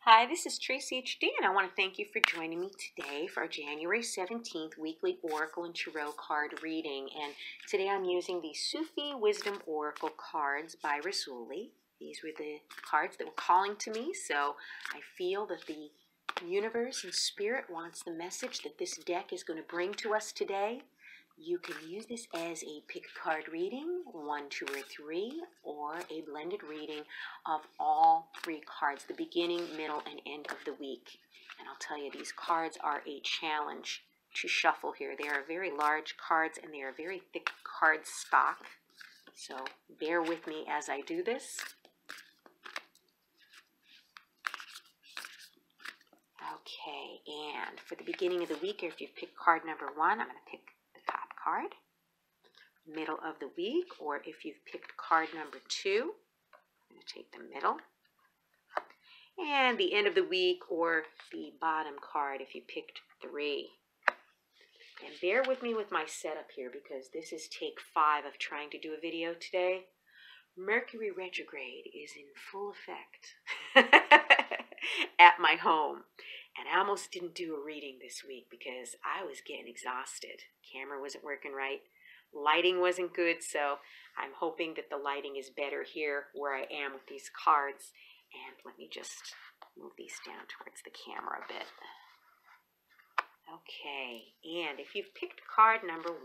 Hi, this is Traceyhd, and I want to thank you for joining me today for our January 17th weekly Oracle and Tarot card reading. And today I'm using the Sufi Wisdom Oracle cards by Rasuli. These were the cards that were calling to me, so I feel that the universe and spirit wants the message that this deck is going to bring to us today. You can use this as a pick card reading, 1, 2, or 3, or a blended reading of all 3 cards, the beginning, middle, and end of the week. And I'll tell you, these cards are a challenge to shuffle here. They are very large cards, and they are very thick card stock. So bear with me as I do this. Okay, and for the beginning of the week, if you pick card number 1, I'm going to pick the top card. Middle of the week, or if you've picked card number 2, I'm going to take the middle. And the end of the week, or the bottom card if you picked 3. And bear with me with my setup here, because this is take 5 of trying to do a video today. Mercury retrograde is in full effect at my home. And I almost didn't do a reading this week because I was getting exhausted. Camera wasn't working right. Lighting wasn't good, so I'm hoping that the lighting is better here where I am with these cards. And let me just move these down towards the camera a bit. Okay, and if you've picked card number 1,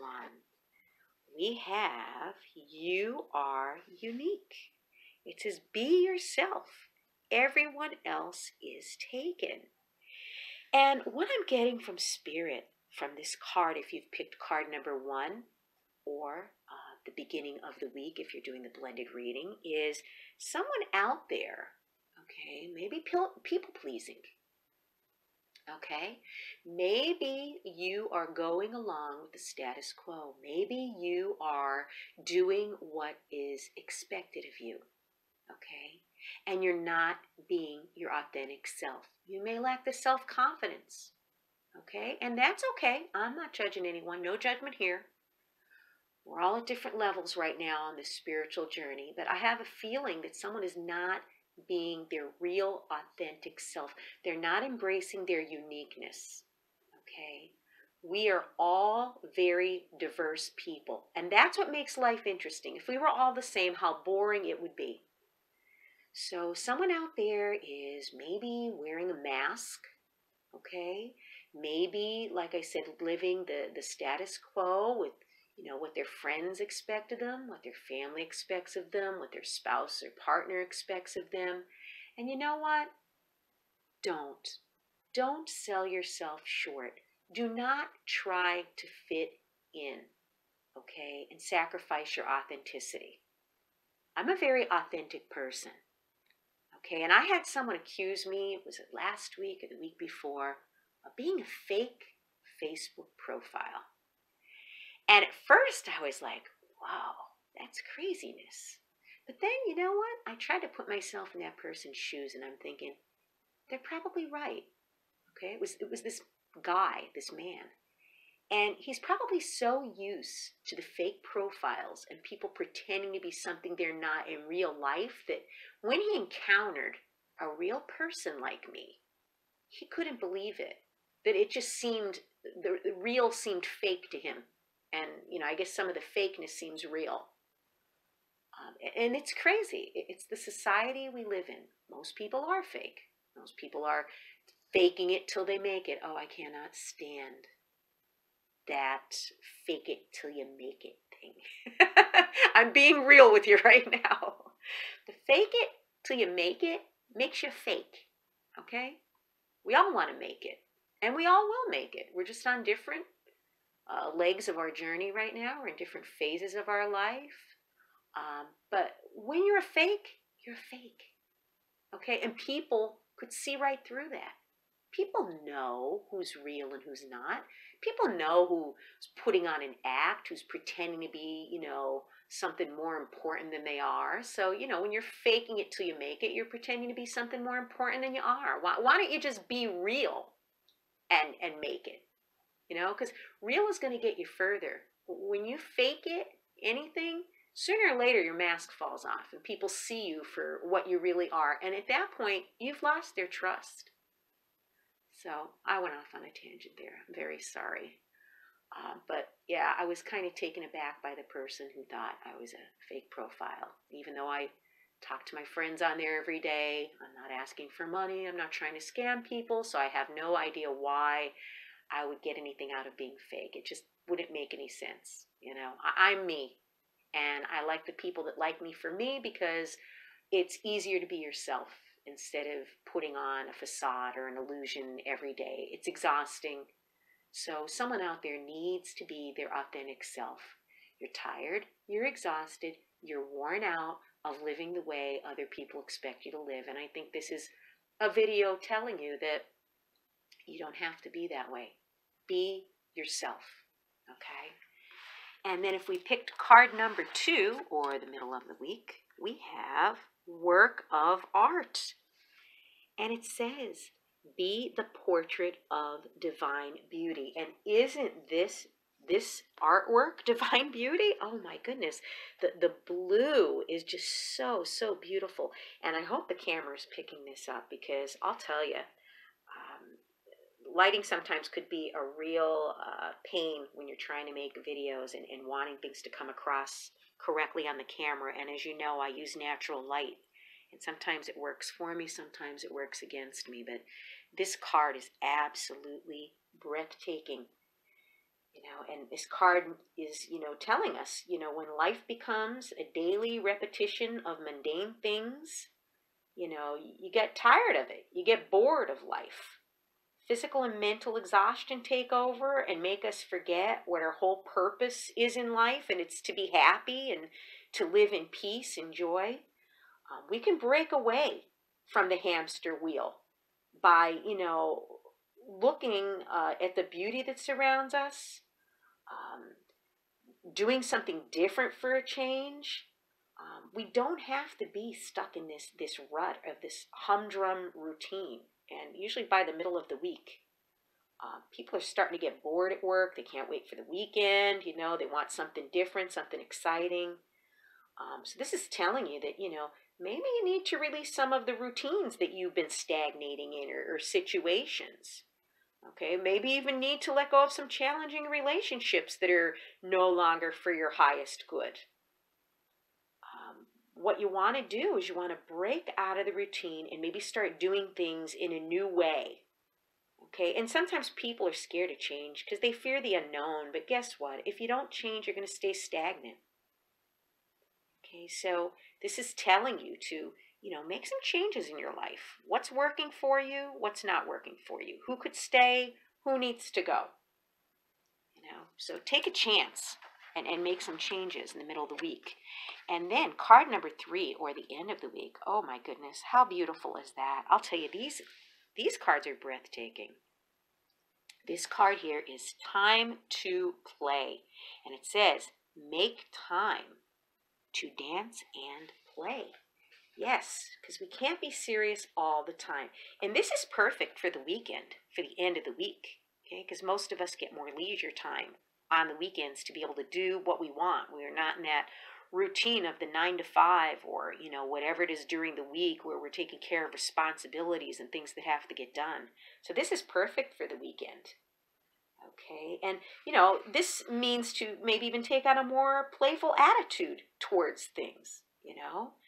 we have you are unique. It says be yourself. Everyone else is taken. And what I'm getting from Spirit from this card, if you've picked card number 1, or the beginning of the week, if you're doing the blended reading, is someone out there, okay, maybe people pleasing, okay, maybe you are going along with the status quo, maybe you are doing what is expected of you, okay, and you're not being your authentic self. You may lack the self-confidence, okay, and that's okay. I'm not judging anyone, no judgment here. We're all at different levels right now on this spiritual journey, but I have a feeling that someone is not being their real, authentic self. They're not embracing their uniqueness, okay? We are all very diverse people, and that's what makes life interesting. If we were all the same, how boring it would be. So someone out there is maybe wearing a mask, okay? Maybe, like I said, living the status quo with what their friends expect of them, what their family expects of them, what their spouse or partner expects of them. And you know what? Don't sell yourself short. Do not try to fit in, okay, and sacrifice your authenticity. I'm a very authentic person, okay, and I had someone accuse me, was it last week or the week before, of being a fake Facebook profile. And at first I was like, wow, that's craziness. But then, you know what? I tried to put myself in that person's shoes, and I'm thinking, they're probably right. Okay, it was this guy, this man. And he's probably so used to the fake profiles and people pretending to be something they're not in real life that when he encountered a real person like me, he couldn't believe it. That it just seemed, the real seemed fake to him. And, I guess some of the fakeness seems real. And it's crazy. It's the society we live in. Most people are fake. Most people are faking it till they make it. Oh, I cannot stand that fake it till you make it thing. I'm being real with you right now. The fake it till you make it makes you fake. Okay? We all want to make it. And we all will make it. We're just on different legs of our journey right now. We're in different phases of our life. But when you're a fake, you're a fake. Okay? And people could see right through that. People know who's real and who's not. People know who's putting on an act, who's pretending to be, something more important than they are. So, when you're faking it till you make it, you're pretending to be something more important than you are. Why don't you just be real and make it? Because real is going to get you further. When you fake it, anything, sooner or later your mask falls off and people see you for what you really are. And at that point, you've lost their trust. So I went off on a tangent there. I'm very sorry. But yeah, I was kind of taken aback by the person who thought I was a fake profile, even though I talk to my friends on there every day. I'm not asking for money. I'm not trying to scam people. So I have no idea why I would get anything out of being fake. It just wouldn't make any sense. I'm me. And I like the people that like me for me because it's easier to be yourself instead of putting on a facade or an illusion every day. It's exhausting. So someone out there needs to be their authentic self. You're tired, you're exhausted, you're worn out of living the way other people expect you to live. And I think this is a video telling you that you don't have to be that way. Be yourself, okay? And then if we picked card number 2, or the middle of the week, we have work of art. And it says, be the portrait of divine beauty. And isn't this artwork divine beauty? Oh my goodness. The blue is just so beautiful. And I hope the camera is picking this up, because I'll tell you, lighting sometimes could be a real pain when you're trying to make videos and wanting things to come across correctly on the camera. And as you know, I use natural light. And sometimes it works for me, sometimes it works against me. But this card is absolutely breathtaking. And this card is, telling us, when life becomes a daily repetition of mundane things, you get tired of it. You get bored of life. Physical and mental exhaustion take over and make us forget what our whole purpose is in life, and it's to be happy and to live in peace and joy. We can break away from the hamster wheel by, looking at the beauty that surrounds us, doing something different for a change. We don't have to be stuck in this rut of this humdrum routine. And usually by the middle of the week, people are starting to get bored at work. They can't wait for the weekend. They want something different, something exciting. So this is telling you that, maybe you need to release some of the routines that you've been stagnating in, or situations. Okay, maybe even need to let go of some challenging relationships that are no longer for your highest good. What you want to do is you want to break out of the routine and maybe start doing things in a new way. Okay, and sometimes people are scared to change because they fear the unknown. But guess what? If you don't change, you're going to stay stagnant. Okay, so this is telling you to, make some changes in your life. What's working for you? What's not working for you? Who could stay? Who needs to go? So take a chance and make some changes in the middle of the week. And then card number 3, or the end of the week. Oh my goodness, how beautiful is that? I'll tell you, these cards are breathtaking. This card here is time to play. And it says, make time to dance and play. Yes, because we can't be serious all the time. And this is perfect for the weekend, for the end of the week. Okay, because most of us get more leisure time on the weekends to be able to do what we want. We are not in that routine of the 9 to 5, or whatever it is during the week, where we're taking care of responsibilities and things that have to get done. So this is perfect for the weekend. Okay, and this means to maybe even take on a more playful attitude towards things.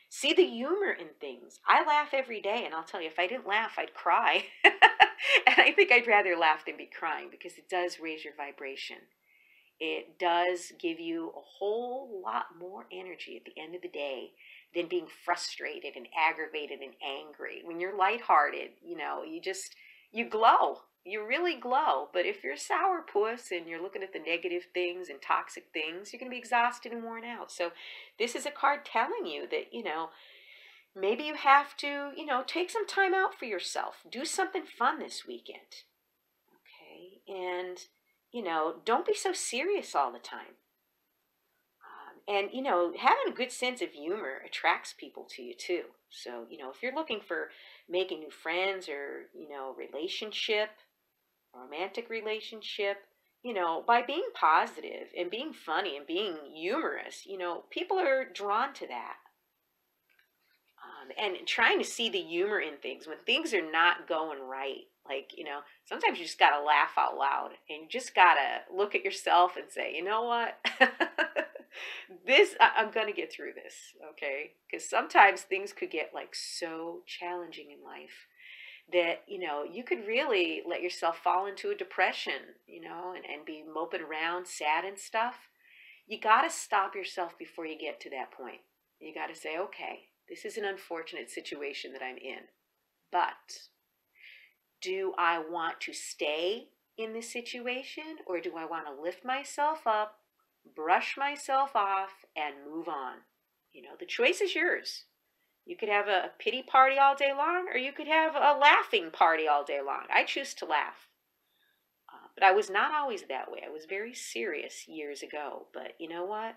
See the humor in things. I laugh every day, and I'll tell you, if I didn't laugh, I'd cry. And I think I'd rather laugh than be crying, because it does raise your vibration. It does give you a whole lot more energy at the end of the day than being frustrated and aggravated and angry. When you're lighthearted, you glow. You really glow. But if you're a sourpuss and you're looking at the negative things and toxic things, you're going to be exhausted and worn out. So this is a card telling you that, maybe you have to, take some time out for yourself. Do something fun this weekend. Okay? And, don't be so serious all the time. And, having a good sense of humor attracts people to you too. So, if you're looking for making new friends, or, relationship, romantic relationship, by being positive and being funny and being humorous, people are drawn to that. And trying to see the humor in things when things are not going right. Like, sometimes you just got to laugh out loud and you just got to look at yourself and say, you know what? I'm going to get through this. Okay. Because sometimes things could get like so challenging in life that, you could really let yourself fall into a depression, and be moping around sad and stuff. You got to stop yourself before you get to that point. You got to say, okay, this is an unfortunate situation that I'm in, but do I want to stay in this situation, or do I want to lift myself up, brush myself off, and move on? The choice is yours. You could have a pity party all day long, or you could have a laughing party all day long. I choose to laugh. But I was not always that way. I was very serious years ago. But you know what?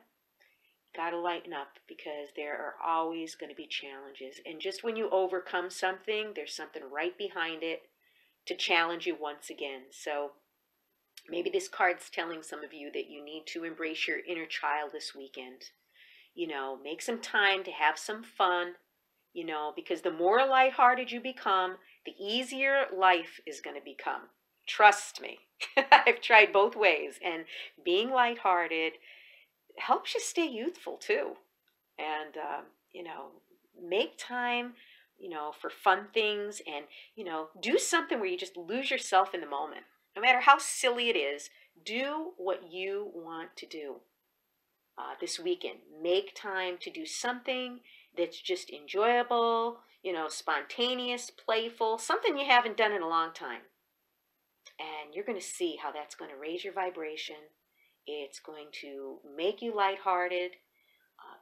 Got to lighten up, because there are always going to be challenges. And just when you overcome something, there's something right behind it to challenge you once again. So maybe this card's telling some of you that you need to embrace your inner child this weekend. Make some time to have some fun, because the more lighthearted you become, the easier life is going to become. Trust me. I've tried both ways, and being lighthearted helps you stay youthful too. And, make time, for fun things, and, do something where you just lose yourself in the moment. No matter how silly it is, do what you want to do this weekend. Make time to do something that's just enjoyable, spontaneous, playful, something you haven't done in a long time. And you're going to see how that's going to raise your vibration. It's going to make you lighthearted.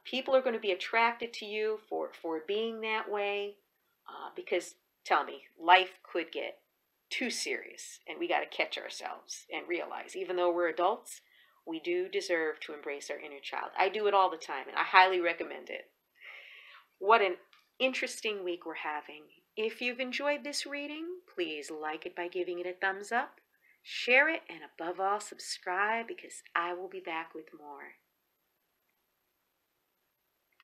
People are going to be attracted to you for being that way, because, tell me, life could get too serious, and we got to catch ourselves and realize, even though we're adults, we do deserve to embrace our inner child. I do it all the time, and I highly recommend it. What an interesting week we're having. If you've enjoyed this reading, please like it by giving it a thumbs up, share it, and above all, subscribe, because I will be back with more.